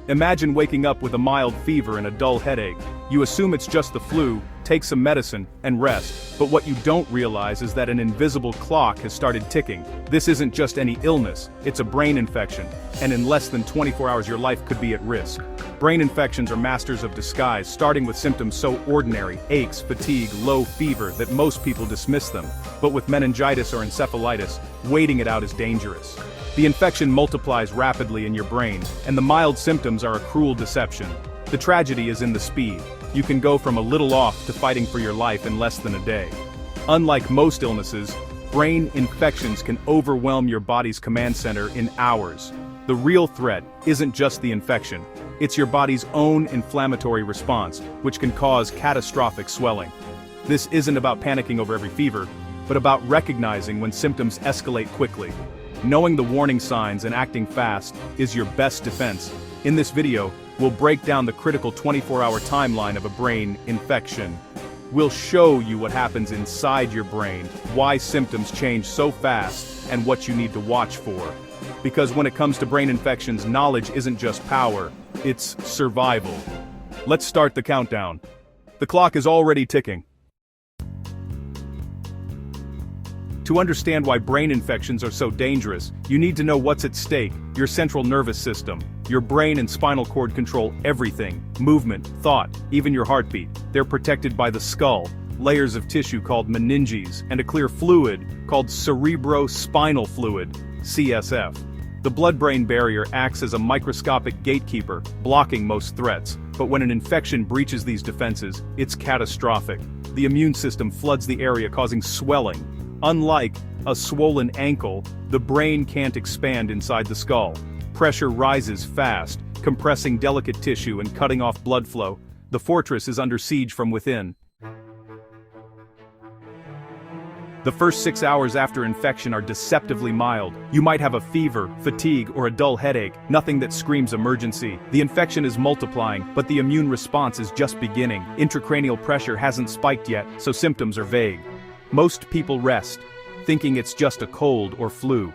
Imagine waking up with a mild fever and a dull headache. You assume it's just the flu, take some medicine, and rest. But what you don't realize is that an invisible clock has started ticking. This isn't just any illness, it's a brain infection. And in less than 24 hours your life could be at risk. Brain infections are masters of disguise, starting with symptoms so ordinary, aches, fatigue, low fever, that most people dismiss them. But with meningitis or encephalitis, waiting it out is dangerous. The infection multiplies rapidly in your brain, and the mild symptoms are a cruel deception. The tragedy is in the speed. You can go from a little off to fighting for your life in less than a day. Unlike most illnesses, brain infections can overwhelm your body's command center in hours. The real threat isn't just the infection, it's your body's own inflammatory response, which can cause catastrophic swelling. This isn't about panicking over every fever, but about recognizing when symptoms escalate quickly. Knowing the warning signs and acting fast is your best defense. In this video, we'll break down the critical 24-hour timeline of a brain infection. We'll show you what happens inside your brain, why symptoms change so fast, and what you need to watch for. Because when it comes to brain infections, knowledge isn't just power, it's survival. Let's start the countdown. The clock is already ticking. To understand why brain infections are so dangerous, you need to know what's at stake. Your central nervous system. Your brain and spinal cord control everything: movement, thought, even your heartbeat. They're protected by the skull, layers of tissue called meninges, and a clear fluid called cerebrospinal fluid, CSF. The blood-brain barrier acts as a microscopic gatekeeper, blocking most threats. But when an infection breaches these defenses, it's catastrophic. The immune system floods the area, causing swelling. Unlike a swollen ankle, the brain can't expand inside the skull. Pressure rises fast, compressing delicate tissue and cutting off blood flow. The fortress is under siege from within. The first 6 hours after infection are deceptively mild. You might have a fever, fatigue, or a dull headache, nothing that screams emergency. The infection is multiplying, but the immune response is just beginning. Intracranial pressure hasn't spiked yet, so symptoms are vague. Most people rest, thinking it's just a cold or flu.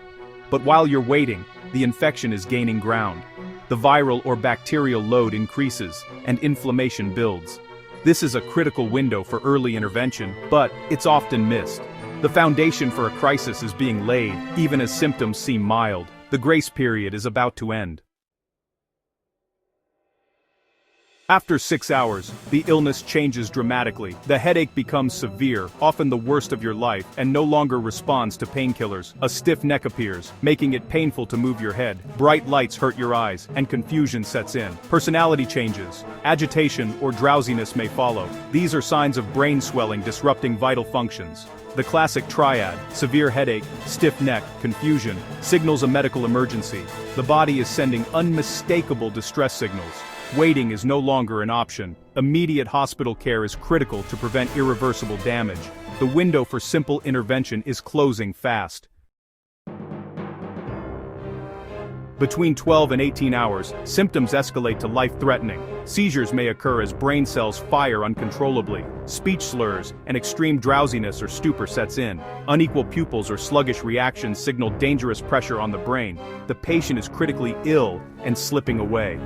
But while you're waiting, the infection is gaining ground. The viral or bacterial load increases, and inflammation builds. This is a critical window for early intervention, but it's often missed. The foundation for a crisis is being laid, even as symptoms seem mild. The grace period is about to end. After 6 hours, the illness changes dramatically. The headache becomes severe, often the worst of your life, and no longer responds to painkillers. A stiff neck appears, making it painful to move your head. Bright lights hurt your eyes, and confusion sets in. Personality changes. Agitation or drowsiness may follow. These are signs of brain swelling disrupting vital functions. The classic triad, severe headache, stiff neck, confusion, signals a medical emergency. The body is sending unmistakable distress signals. Waiting is no longer an option. Immediate hospital care is critical to prevent irreversible damage. The window for simple intervention is closing fast. Between 12 and 18 hours, symptoms escalate to life-threatening. Seizures may occur as brain cells fire uncontrollably. Speech slurs and extreme drowsiness or stupor sets in. Unequal pupils or sluggish reactions signal dangerous pressure on the brain. The patient is critically ill and slipping away.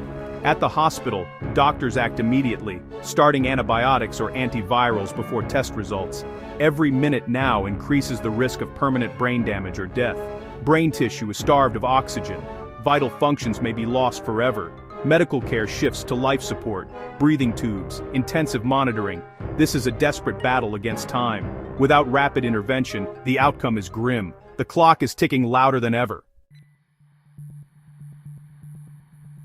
At the hospital, doctors act immediately, starting antibiotics or antivirals before test results. Every minute now increases the risk of permanent brain damage or death. Brain tissue is starved of oxygen. Vital functions may be lost forever. Medical care shifts to life support, breathing tubes, intensive monitoring. This is a desperate battle against time. Without rapid intervention, the outcome is grim. The clock is ticking louder than ever.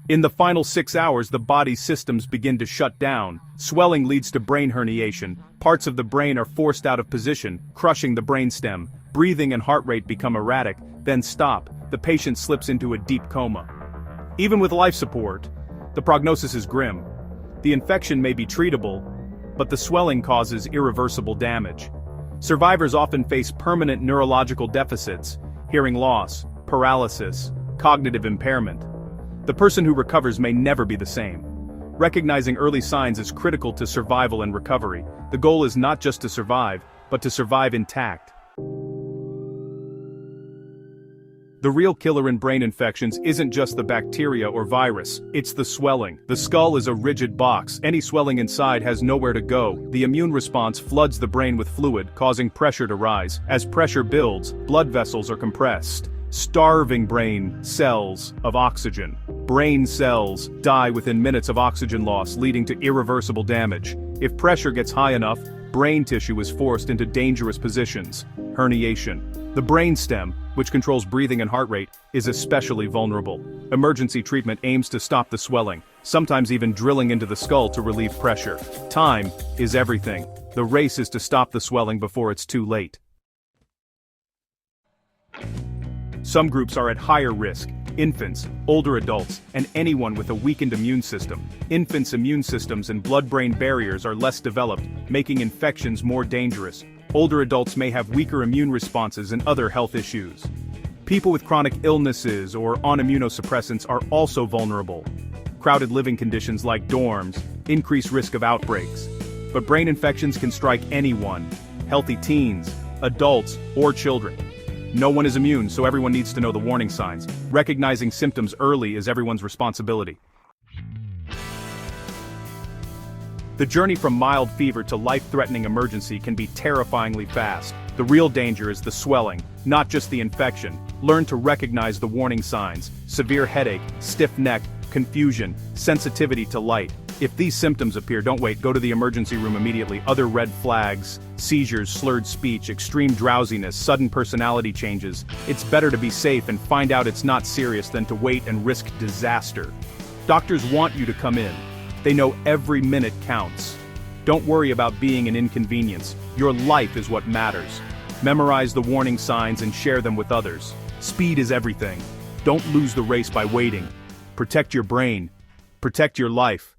In the final 6 hours, the body's systems begin to shut down. Swelling leads to brain herniation. Parts of the brain are forced out of position, crushing the brainstem. Breathing and heart rate become erratic, then stop. The patient slips into a deep coma. Even with life support, the prognosis is grim. The infection may be treatable, but the swelling causes irreversible damage. Survivors often face permanent neurological deficits, hearing loss, paralysis, cognitive impairment. The person who recovers may never be the same. Recognizing early signs is critical to survival and recovery. The goal is not just to survive, but to survive intact. The real killer in brain infections isn't just the bacteria or virus, it's the swelling. The skull is a rigid box, any swelling inside has nowhere to go. The immune response floods the brain with fluid, causing pressure to rise. As pressure builds, blood vessels are compressed, starving brain cells of oxygen. Brain cells die within minutes of oxygen loss, leading to irreversible damage. If pressure gets high enough, brain tissue is forced into dangerous positions. Herniation. The brainstem, which controls breathing and heart rate, is especially vulnerable. Emergency treatment aims to stop the swelling, sometimes even drilling into the skull to relieve pressure. Time is everything. The race is to stop the swelling before it's too late. Some groups are at higher risk: infants, older adults, and anyone with a weakened immune system. Infants' immune systems and blood-brain barriers are less developed, making infections more dangerous. Older adults may have weaker immune responses and other health issues. People with chronic illnesses or on immunosuppressants are also vulnerable. Crowded living conditions like dorms increase risk of outbreaks. But brain infections can strike anyone: healthy teens, adults, or children. No one is immune, so everyone needs to know the warning signs. Recognizing symptoms early is everyone's responsibility. The journey from mild fever to life-threatening emergency can be terrifyingly fast. The real danger is the swelling, not just the infection. Learn to recognize the warning signs: severe headache, stiff neck, confusion, sensitivity to light. If these symptoms appear, don't wait, go to the emergency room immediately. Other red flags: seizures, slurred speech, extreme drowsiness, sudden personality changes. It's better to be safe and find out it's not serious than to wait and risk disaster. Doctors want you to come in. They know every minute counts. Don't worry about being an inconvenience. Your life is what matters. Memorize the warning signs and share them with others. Speed is everything. Don't lose the race by waiting. Protect your brain. Protect your life.